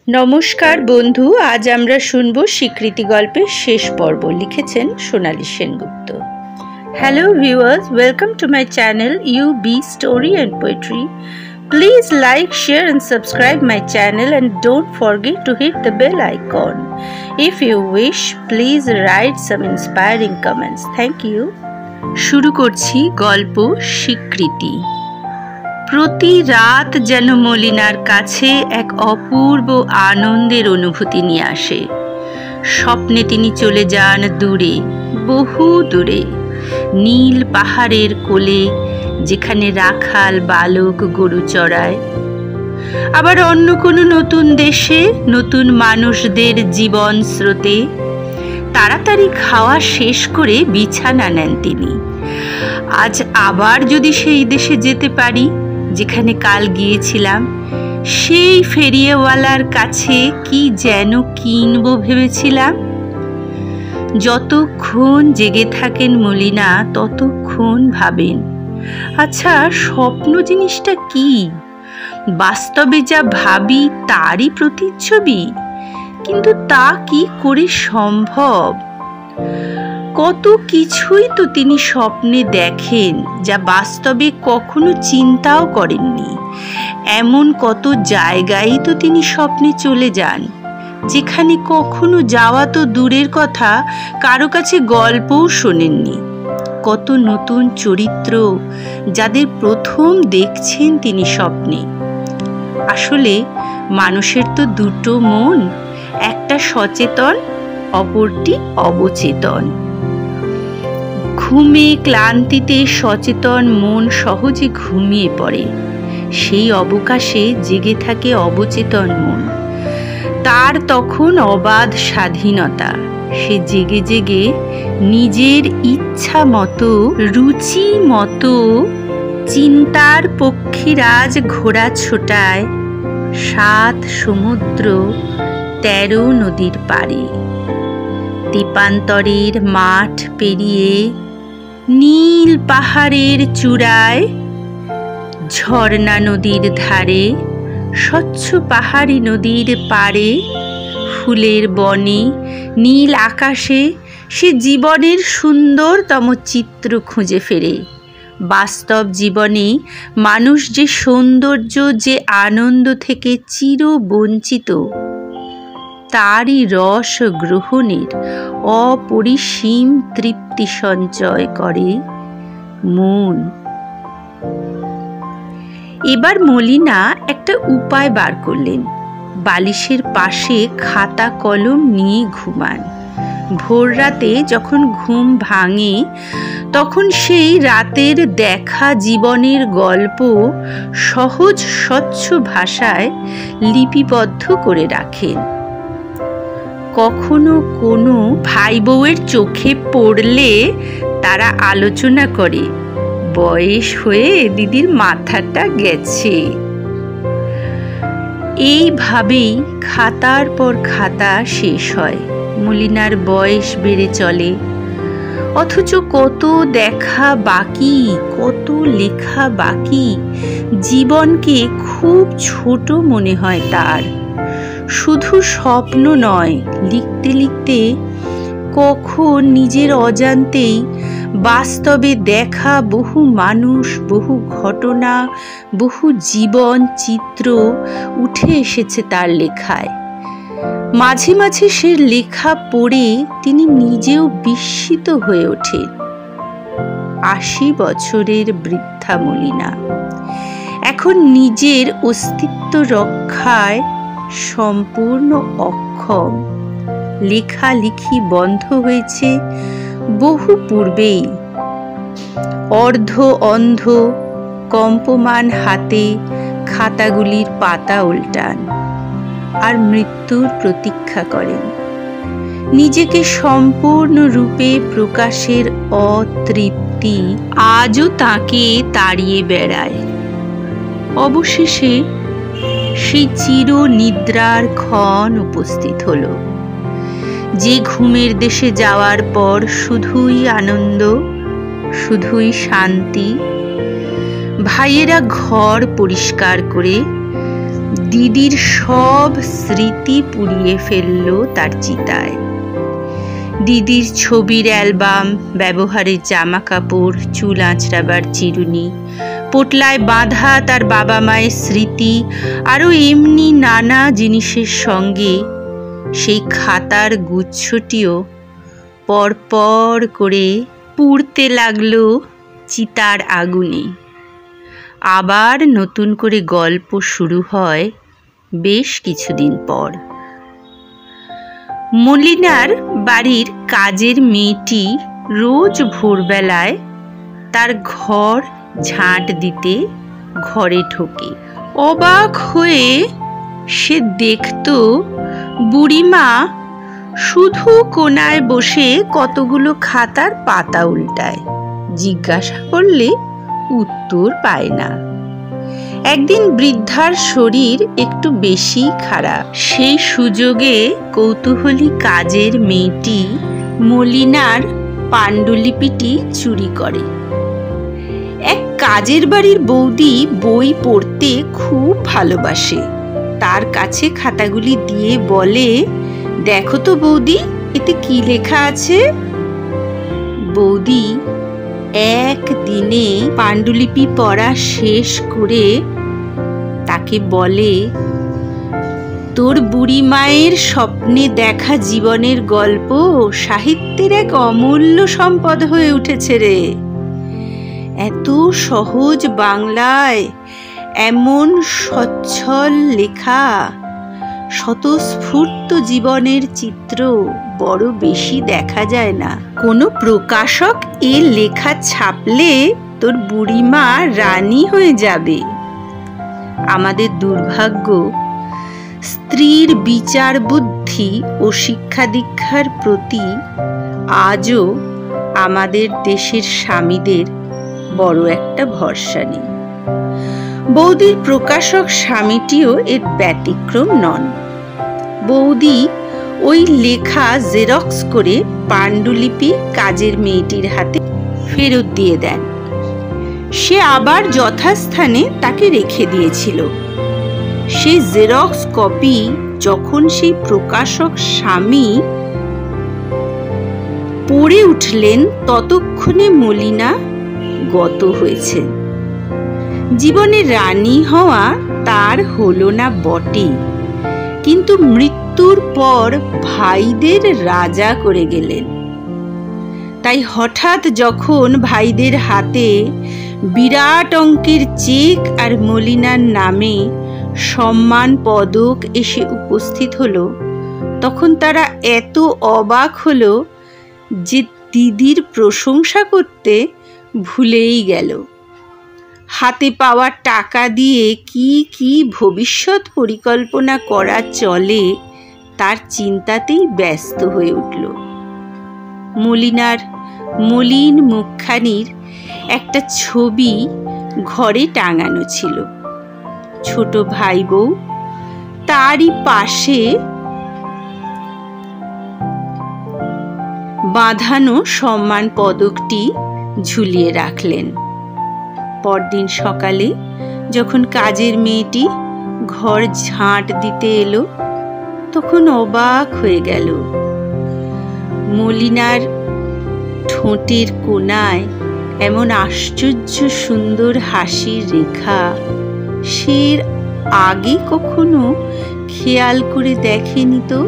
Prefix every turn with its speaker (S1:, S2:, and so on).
S1: নমস্কার বন্ধু, আজ আমরা শুনব স্বীকৃতি গল্পের শেষ পর্ব। লিখেছেন Sonali Sengupta. Hello viewers, welcome to my channel UB Story and Poetry. Please like, share and subscribe my channel and don't forget to hit the bell icon. If you wish, please write some inspiring comments. Thank you. শুরু করছি গল্প স্বীকৃতি। প্রতি রাত যেন মলিনার কাছে এক অপূর্ব আনন্দের অনুভূতি নিয়ে আসে। স্বপ্নে তিনি চলে যান দূরে, বহু দূরে, নীল পাহাড়ের কোলে, যেখানে রাখাল বালক গরু চড়ায়। আবার অন্য কোনো নতুন দেশে নতুন মানুষদের জীবন স্রোতে তাড়াতাড়ি খাওয়া শেষ করে বিছানা নেন তিনি। আজ আবার যদি সেই দেশে যেতে পারি যেখানে কাল গিয়েছিলাম, সেই ফেরিওয়ালার কাছে কি যেন কিনবো ভেবেছিলাম। যতক্ষণ জেগে থাকেন মলিনা ততক্ষণ ভাবেন, আচ্ছা স্বপ্ন জিনিসটা কি? বাস্তবে যা ভাবি তারই প্রতিচ্ছবি, কিন্তু তা কি করে সম্ভব? কত কিছুই তো তিনি স্বপ্নে দেখেন যা বাস্তবে কখনো চিন্তাও করেননি। এমন কত জায়গায় তো তিনি স্বপ্নে চলে যান যেখানে কখনো যাওয়া তো দূরের কথা, কারো কাছে গল্পও শোনেননি। কত নতুন চরিত্র যাদের প্রথম দেখছেন তিনি স্বপ্নে। আসলে মানুষের তো দুটো মন, একটা সচেতন, অপরটি অবচেতন। ঘুমে ক্লান্তিতে সচেতন মন সহজে ঘুমিয়ে পড়ে, সেই অবকাশে জেগে থাকে অবচেতন মন। তার তখন অবাধ স্বাধীনতা। সে জেগে জেগে নিজের ইচ্ছা মতো, রুচি মতো চিন্তার পক্ষীরাজ ঘোড়া ছোটায় 7 সমুদ্র 13 নদীর পাড়ে। দ্বীপান্তরের মাঠ পেরিয়ে নীল পাহাড়ের চূড়ায়, ঝর্ণা নদীর ধারে, স্বচ্ছ পাহাড়ি নদীর পাড়ে, ফুলের বনে, নীল আকাশে সে জীবনের সুন্দরতম চিত্র খুঁজে ফেরে। বাস্তব জীবনে মানুষ যে সৌন্দর্য, যে আনন্দ থেকে চির বঞ্চিত, তারই রস গ্রহণের অপরিসীম তৃপ্তি সঞ্চয় করে মন। এবার মলিনা একটা উপায় বার করলেন। বালিশের পাশে খাতা কলম নিয়ে ঘুমান। ভোর রাতে যখন ঘুম ভাঙে তখন সেই রাতের দেখা জীবনের গল্প সহজ স্বচ্ছ ভাষায় লিপিবদ্ধ করে রাখেন। কখনো কোনো ভাই বউয়ের চোখে পড়লে তারা আলোচনা করে, বয়স হয়ে দিদির মাথাটা গেছে। এইভাবেই খাতার পর খাতা শেষ হয়। মলিনার বয়স বেড়ে চলে, অথচ কত দেখা বাকি, কত লেখা বাকি। জীবনকে খুব ছোট মনে হয় তার। শুধু স্বপ্ন নয়, লিখতে লিখতে কখন নিজের অজান্তেই বাস্তবে দেখা বহু মানুষ, বহু ঘটনা, বহু জীবন চিত্র উঠে এসেছে তার লেখায়। মাঝে মাঝে সে লেখা পড়ে তিনি নিজেও বিস্মিত হয়ে ওঠেন। 80 বছরের বৃদ্ধা মলিনা এখন নিজের অস্তিত্ব রক্ষায় সম্পূর্ণ অক্ষম। লেখালেখি বন্ধ হয়েছে বহু পূর্বেই। অর্ধ অন্ধ, কম্পমান হাতে খাতাগুলির পাতা উল্টান আর মৃত্যুর প্রতীক্ষা করেন। নিজেকে সম্পূর্ণরূপে প্রকাশের অতৃপ্তি আজও তাকে তাড়িয়ে বেড়ায়। অবশেষে সেই চির নিদ্রার ক্ষণ উপস্থিত হলো, যে ঘুমের দেশে যাওয়ার পর শুধুই আনন্দ, শুধুই শান্তি। ভাইয়েরা ঘর পরিষ্কার করে দিদির সব স্মৃতি পুড়িয়ে ফেলল তার চিতায়। দিদির ছবির অ্যালবাম, ব্যবহারের জামা কাপড়, চুল আঁচড়াবার চিরুনি, পোটলায় বাঁধা তার বাবা মায়ের স্মৃতি, আরও এমনি নানা জিনিসের সঙ্গে সেই খাতার গুচ্ছটিও পরপর করে পুড়তে লাগলো চিতার আগুনে। আবার নতুন করে গল্প শুরু হয় বেশ কিছুদিন পর। মলিনার বাড়ির কাজের মেয়েটি রোজ ভোরবেলায় তার ঘর ঝাঁট দিতে ঘরে ঢোকে। অবাক হয়ে সে দেখত বুড়িমা শুধু কোনায় বসে কতগুলো খাতার পাতা উল্টায়। জিজ্ঞাসা করলে উত্তর পায় না। একদিন বৃদ্ধার শরীর একটু বেশি খারাপ। সেই সুযোগে কৌতূহলী কাজের মেয়েটি মলিনার পাণ্ডুলিপিটি চুরি করে। এক কাজের বাড়ির বৌদি বই পড়তে খুব ভালোবাসে। তার কাছে খাতাগুলি দিয়ে বলে, দেখো তো বৌদি, এতে কি লেখা আছে? বৌদি একদিনে পাণ্ডুলিপি পড়া শেষ করে তাকে বলে, তোর বুড়ি মায়ের স্বপ্নে দেখা জীবনের গল্প সাহিত্যের এক অমূল্য সম্পদ হয়ে উঠেছে রে। এত সহজ বাংলায় এমন সচ্ছল লেখা, স্বতঃস্ফূর্ত জীবনের চিত্র বড় বেশি দেখা যায় না। কোনো প্রকাশক এ লেখা ছাপলে তোর বুড়িমা রানী হয়ে যাবে। আমাদের দুর্ভাগ্য, স্ত্রীর বিচার বুদ্ধি ও শিক্ষা দীক্ষার প্রতি আজও আমাদের দেশের স্বামীদের বড় একটা ভরসা নেই। বৌদির প্রকাশক স্বামীটিও এর ব্যতিক্রম নন। বৌদি ওই লেখা জেরক্স করে পাণ্ডুলিপি কাজের মেয়েটির হাতে ফেরত দিয়ে দেন। সে আবার যথাস্থানে তাকে রেখে দিয়েছিল। সেই জেরক্স কপি যখন সেই প্রকাশক স্বামী পড়ে উঠলেন, ততক্ষণে মলিনা গত হয়েছে। জীবনে রানী হওয়া তার হলো না বটে, কিন্তু মৃত্যুর পর ভাইদের রাজা করে গেলেন। তাই হঠাৎ যখন ভাইদের হাতে বিরাট অঙ্কের চেক আর মলিনার নামে সম্মান পদক এসে উপস্থিত হলো, তখন তারা এত অবাক হলো যে দিদির প্রশংসা করতে ভুলেই গেল। হাতে পাওয়া টাকা দিয়ে কি কি ভবিষ্যৎ পরিকল্পনা করা চলে তার চিন্তাতেই ব্যস্ত হয়ে উঠল। মলিনার মলিন মুখখানির একটা ছবি ঘরে টাঙানো ছিল। ছোট ভাই বউ তারই পাশে বাঁধানো সম্মান পদকটি ঝুলিয়ে রাখলেন। পরদিন সকালে যখন কাজের মেয়েটি ঘর ঝাঁট দিতে এলো, তখন অবাক হয়ে গেল। মলিনার ঠোঁটের কোণায় এমন আশ্চর্য সুন্দর হাসির রেখা সে আগে কখনো খেয়াল করে দেখেনি তো।